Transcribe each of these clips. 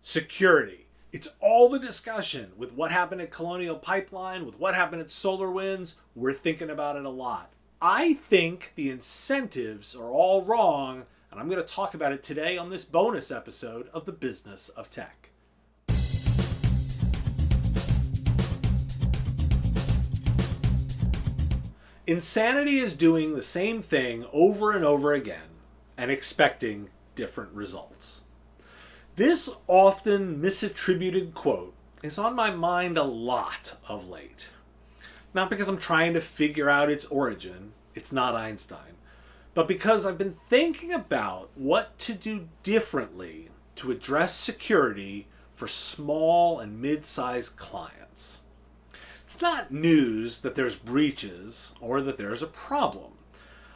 Security. It's all the discussion with what happened at Colonial Pipeline, with what happened at SolarWinds. We're thinking about it a lot. I think the incentives are all wrong, and I'm going to talk about it today on this bonus episode of The Business of Tech. Insanity is doing the same thing over and over again and expecting different results. This often misattributed quote is on my mind a lot of late. Not because I'm trying to figure out its origin, it's not Einstein, but because I've been thinking about what to do differently to address security for small and mid-sized clients. It's not news that there's breaches or that there's a problem.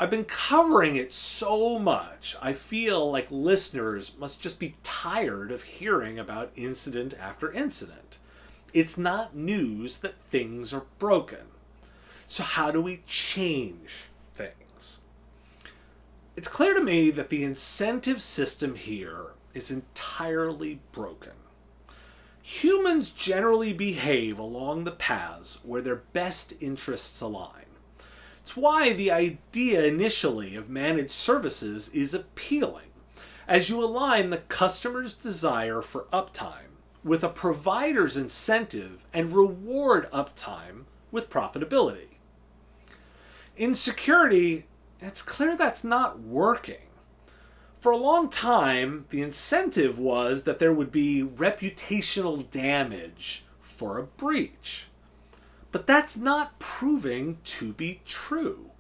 I've been covering it so much, I feel like listeners must just be tired of hearing about incident after incident. It's not news that things are broken. So how do we change things? It's clear to me that the incentive system here is entirely broken. Humans generally behave along the paths where their best interests align. It's why the idea initially of managed services is appealing, as you align the customer's desire for uptime with a provider's incentive and reward uptime with profitability. In security, it's clear that's not working. For a long time, the incentive was that there would be reputational damage for a breach. But that's not proving to be true.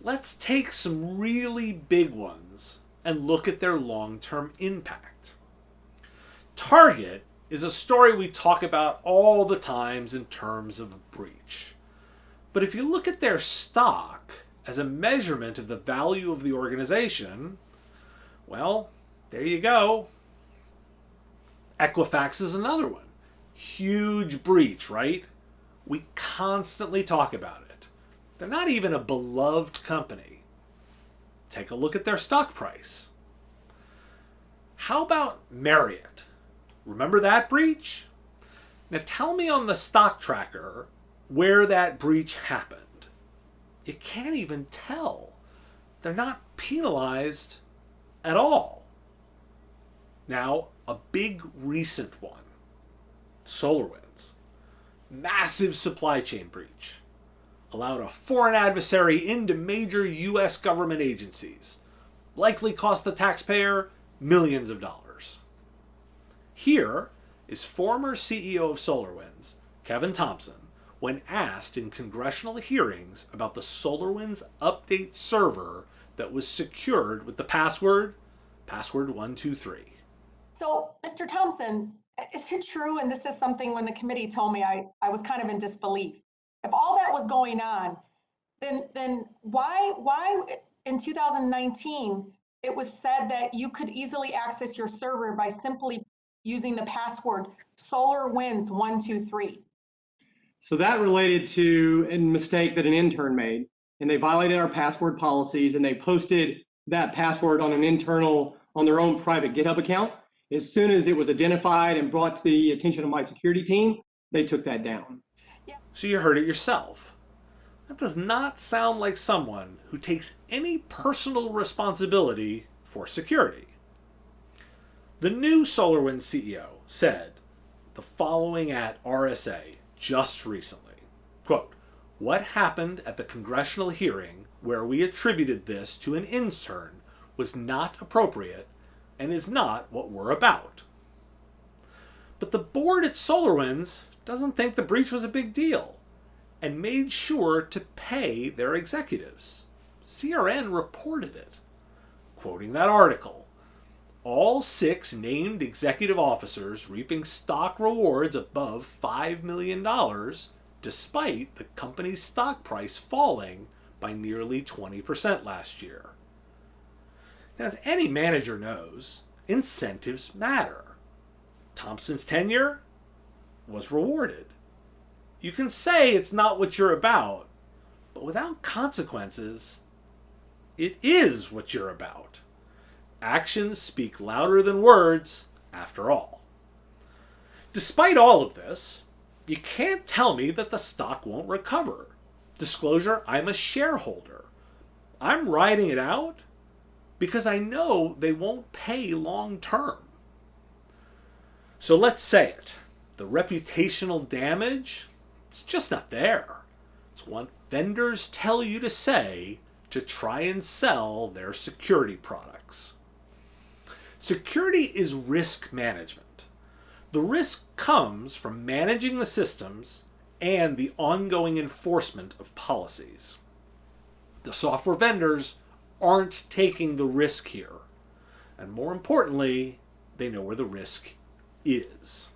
Let's take some really big ones and look at their long-term impact. Target is a story we talk about all the times in terms of a breach. But if you look at their stock as a measurement of the value of the organization, well, there you go. Equifax is another one. Huge breach, right? We constantly talk about it. They're not even a beloved company. Take a look at their stock price. How about Marriott? Remember that breach? Now tell me on the stock tracker where that breach happened. You can't even tell. They're not penalized at all. Now, a big recent one. SolarWinds. Massive supply chain breach. Allowed a foreign adversary into major US government agencies. Likely cost the taxpayer millions of dollars. Here is former CEO of SolarWinds, Kevin Thompson, when asked in congressional hearings about the SolarWinds update server that was secured with the password 123. So, Mr. Thompson, is it true, and this is something when the committee told me, I was kind of in disbelief. If all that was going on, then why in 2019 it was said that you could easily access your server by simply using the password SolarWinds 123? So that related to a mistake that an intern made, and they violated our password policies, and they posted that password on their own private GitHub account. As soon as it was identified and brought to the attention of my security team, they took that down. So you heard it yourself. That does not sound like someone who takes any personal responsibility for security. The new SolarWinds CEO said the following at RSA just recently. Quote, "What happened at the congressional hearing where we attributed this to an intern was not appropriate and is not what we're about." But the board at SolarWinds doesn't think the breach was a big deal and made sure to pay their executives. CRN reported it. Quoting that article, all 6 named executive officers reaping stock rewards above $5 million despite the company's stock price falling by nearly 20% last year. Now, as any manager knows, incentives matter. Thompson's tenure was rewarded. You can say it's not what you're about, but without consequences, it is what you're about. Actions speak louder than words, after all. Despite all of this, you can't tell me that the stock won't recover. Disclosure, I'm a shareholder. I'm riding it out because I know they won't pay long term. So let's say it. The reputational damage, it's just not there. It's what vendors tell you to say to try and sell their security products. Security is risk management. The risk comes from managing the systems and the ongoing enforcement of policies. The software vendors aren't taking the risk here. And more importantly, they know where the risk is.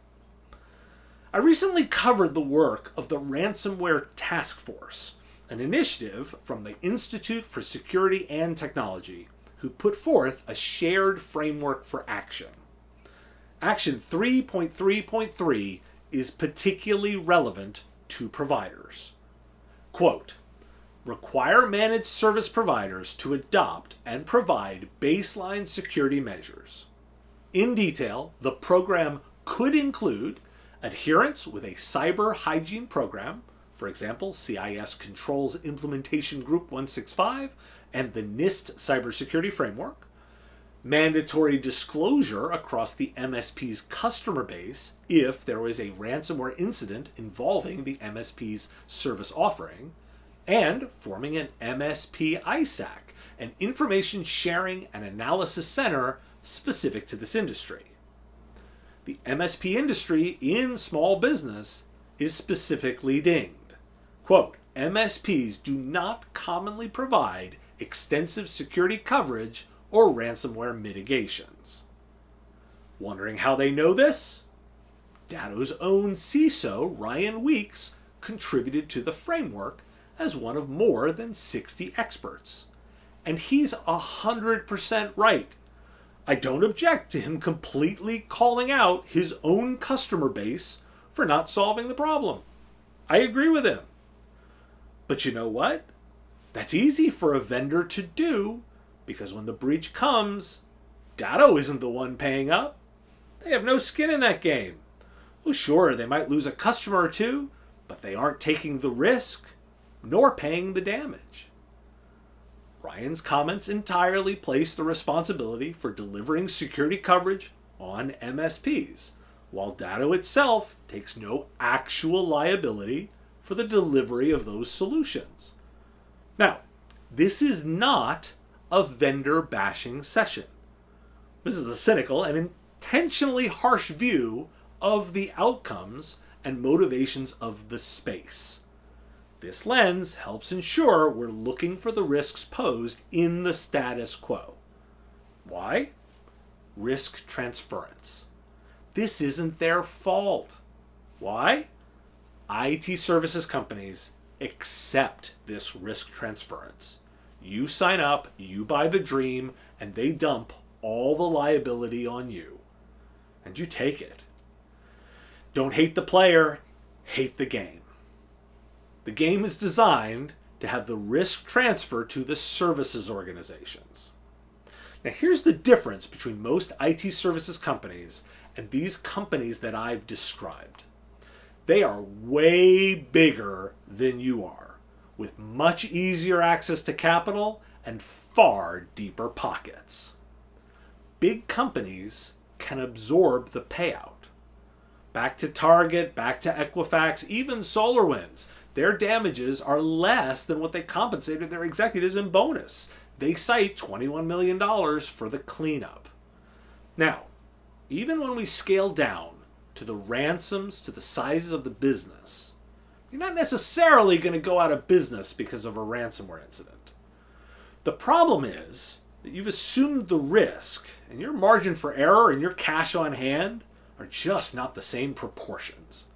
I recently covered the work of the Ransomware Task Force, an initiative from the Institute for Security and Technology, who put forth a shared framework for action. Action 3.3.3 is particularly relevant to providers. Quote, require managed service providers to adopt and provide baseline security measures. In detail, the program could include adherence with a cyber hygiene program, for example, CIS Controls Implementation Group 165 and the NIST Cybersecurity Framework, mandatory disclosure across the MSP's customer base if there was a ransomware incident involving the MSP's service offering, and forming an MSP ISAC, an information sharing and analysis center specific to this industry. The MSP industry in small business is specifically dinged. Quote, MSPs do not commonly provide extensive security coverage or ransomware mitigations. Wondering how they know this? Datto's own CISO, Ryan Weeks, contributed to the framework as one of more than 60 experts. And he's 100% right. I don't object to him completely calling out his own customer base for not solving the problem. I agree with him. But you know what? That's easy for a vendor to do because when the breach comes, Datto isn't the one paying up. They have no skin in that game. Well, sure, they might lose a customer or two, but they aren't taking the risk nor paying the damage. Ryan's comments entirely place the responsibility for delivering security coverage on MSPs, while Datto itself takes no actual liability for the delivery of those solutions. Now, this is not a vendor bashing session. This is a cynical and intentionally harsh view of the outcomes and motivations of the space. This lens helps ensure we're looking for the risks posed in the status quo. Why? Risk transference. This isn't their fault. Why? IT services companies accept this risk transference. You sign up, you buy the dream, and they dump all the liability on you. And you take it. Don't hate the player, hate the game. The game is designed to have the risk transfer to the services organizations. Now here's the difference between most IT services companies and these companies that I've described. They are way bigger than you are, with much easier access to capital and far deeper pockets. Big companies can absorb the payout. Back to Target, back to Equifax, even SolarWinds. Their damages are less than what they compensated their executives in bonus. They cite $21 million for the cleanup. Now, even when we scale down to the ransoms, to the sizes of the business, you're not necessarily going to go out of business because of a ransomware incident. The problem is that you've assumed the risk, and your margin for error and your cash on hand are just not the same proportions.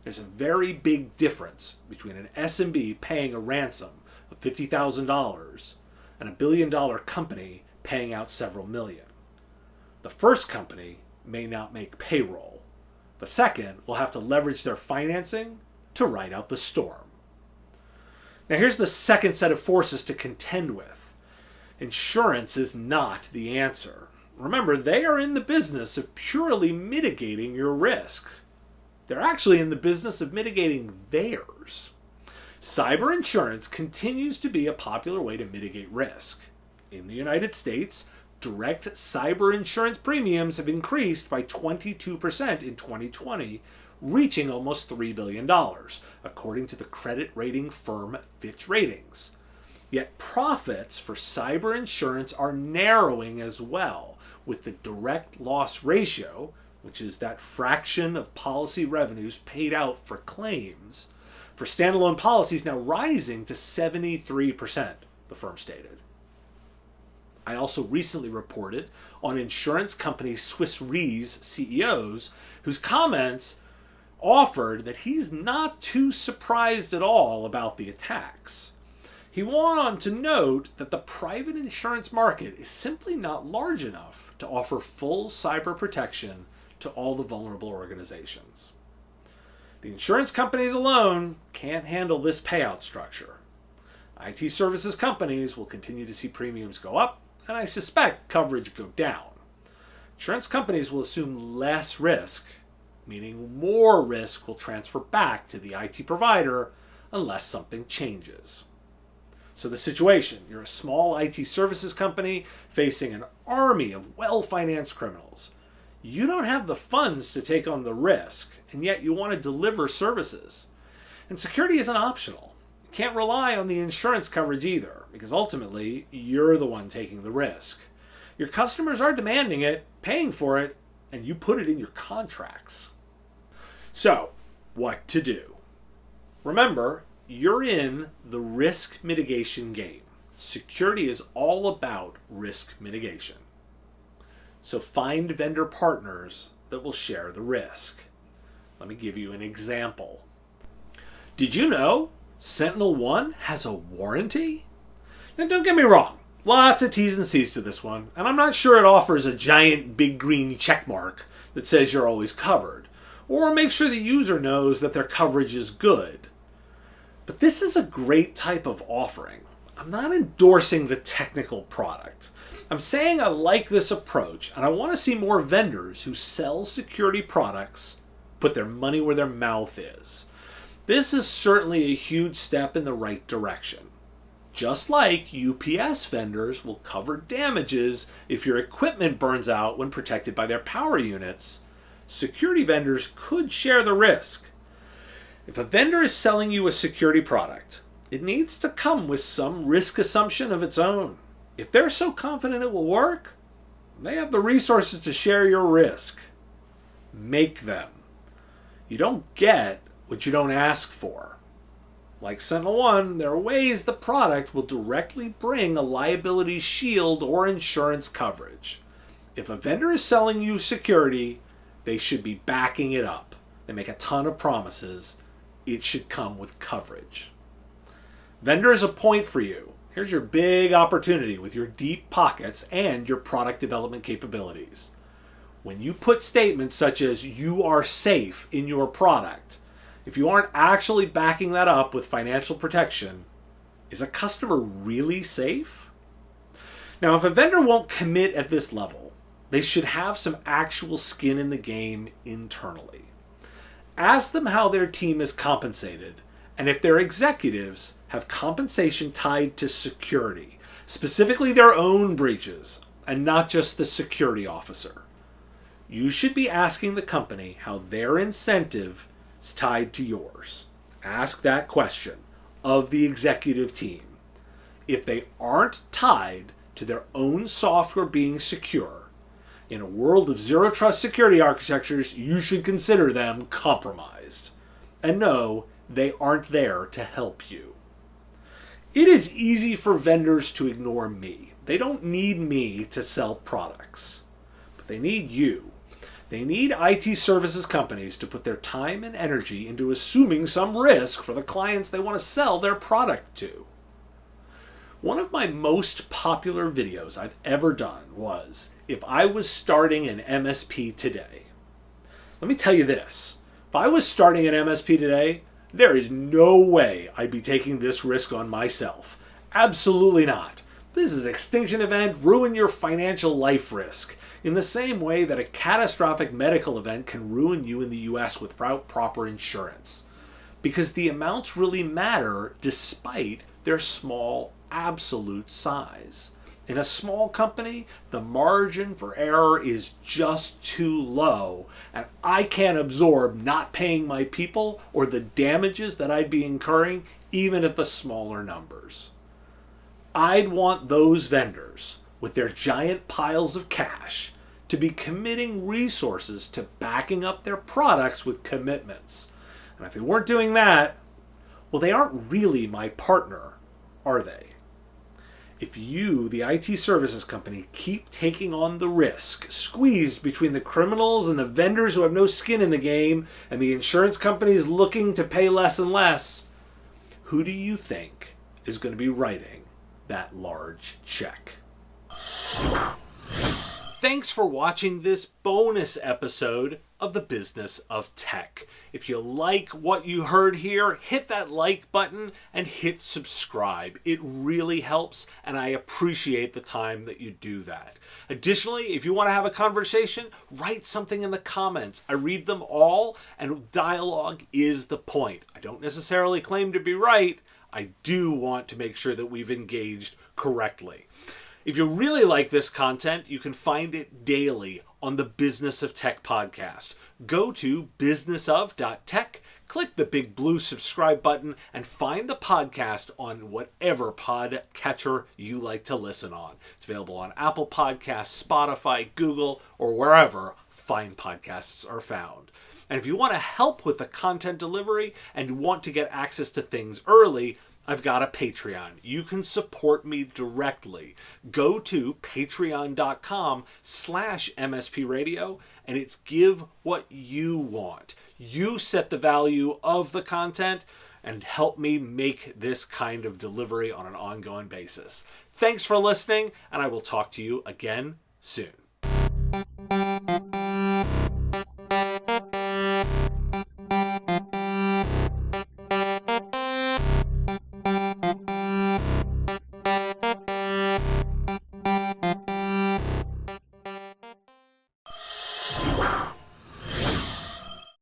There's a very big difference between an SMB paying a ransom of $50,000 and a billion-dollar company paying out several million. The first company may not make payroll. The second will have to leverage their financing to ride out the storm. Now here's the second set of forces to contend with. Insurance is not the answer. Remember, they are in the business of purely mitigating your risks. They're actually in the business of mitigating theirs. Cyber insurance continues to be a popular way to mitigate risk. In the United States, direct cyber insurance premiums have increased by 22% in 2020, reaching almost $3 billion, according to the credit rating firm Fitch Ratings. Yet profits for cyber insurance are narrowing as well, with the direct loss ratio, which is that fraction of policy revenues paid out for claims, for standalone policies now rising to 73%, the firm stated. I also recently reported on insurance company Swiss Re's CEOs whose comments offered that he's not too surprised at all about the attacks. He went on to note that the private insurance market is simply not large enough to offer full cyber protection to all the vulnerable organizations. The insurance companies alone can't handle this payout structure. IT services companies will continue to see premiums go up, and I suspect coverage go down. Insurance companies will assume less risk, meaning more risk will transfer back to the IT provider unless something changes. So the situation, you're a small IT services company facing an army of well-financed criminals. You don't have the funds to take on the risk, and yet you want to deliver services. And security isn't optional. You can't rely on the insurance coverage either, because ultimately, you're the one taking the risk. Your customers are demanding it, paying for it, and you put it in your contracts. So, what to do? Remember, you're in the risk mitigation game. Security is all about risk mitigation. So find vendor partners that will share the risk. Let me give you an example. Did you know SentinelOne has a warranty? Now don't get me wrong, lots of T's and C's to this one, and I'm not sure it offers a giant big green check mark that says you're always covered, or make sure the user knows that their coverage is good. But this is a great type of offering. I'm not endorsing the technical product. I'm saying I like this approach, and I want to see more vendors who sell security products put their money where their mouth is. This is certainly a huge step in the right direction. Just like UPS vendors will cover damages if your equipment burns out when protected by their power units, security vendors could share the risk. If a vendor is selling you a security product, it needs to come with some risk assumption of its own. If they're so confident it will work, they have the resources to share your risk. Make them. You don't get what you don't ask for. Like SentinelOne, there are ways the product will directly bring a liability shield or insurance coverage. If a vendor is selling you security, they should be backing it up. They make a ton of promises. It should come with coverage. Vendor is a point for you. Here's your big opportunity with your deep pockets and your product development capabilities. When you put statements such as "you are safe" in your product, if you aren't actually backing that up with financial protection, is a customer really safe? Now, if a vendor won't commit at this level, they should have some actual skin in the game internally. Ask them how their team is compensated, and if their executives have compensation tied to security, specifically their own breaches, and not just the security officer. You should be asking the company how their incentive is tied to yours. Ask that question of the executive team. If they aren't tied to their own software being secure, in a world of zero trust security architectures, you should consider them compromised. And no, they aren't there to help you. It is easy for vendors to ignore me. They don't need me to sell products, but they need you. They need IT services companies to put their time and energy into assuming some risk for the clients they want to sell their product to. One of my most popular videos I've ever done was, if I was starting an MSP today. Let me tell you this, if I was starting an MSP today, there is no way I'd be taking this risk on myself. Absolutely not. This is extinction event, ruin your financial life risk. In the same way that a catastrophic medical event can ruin you in the US without proper insurance. Because the amounts really matter despite their small absolute size. In a small company, the margin for error is just too low, and I can't absorb not paying my people or the damages that I'd be incurring even at the smaller numbers. I'd want those vendors, with their giant piles of cash, to be committing resources to backing up their products with commitments. And if they weren't doing that, well, they aren't really my partner, are they? If you, the IT services company, keep taking on the risk, squeezed between the criminals and the vendors who have no skin in the game, and the insurance companies looking to pay less and less, who do you think is going to be writing that large check? Thanks for watching this bonus episode of the Business of Tech. If you like what you heard here, hit that like button and hit subscribe. It really helps, and I appreciate the time that you do that. Additionally, if you want to have a conversation, write something in the comments. I read them all, and dialogue is the point. I don't necessarily claim to be right. I do want to make sure that we've engaged correctly. If you really like this content, you can find it daily on the Business of Tech podcast. Go to businessof.tech, click the big blue subscribe button, and find the podcast on whatever podcatcher you like to listen on. It's available on Apple Podcasts, Spotify, Google, or wherever fine podcasts are found. And if you want to help with the content delivery and want to get access to things early, I've got a Patreon. You can support me directly. Go to patreon.com/MSPradio, and it's give what you want. You set the value of the content and help me make this kind of delivery on an ongoing basis. Thanks for listening, and I will talk to you again soon.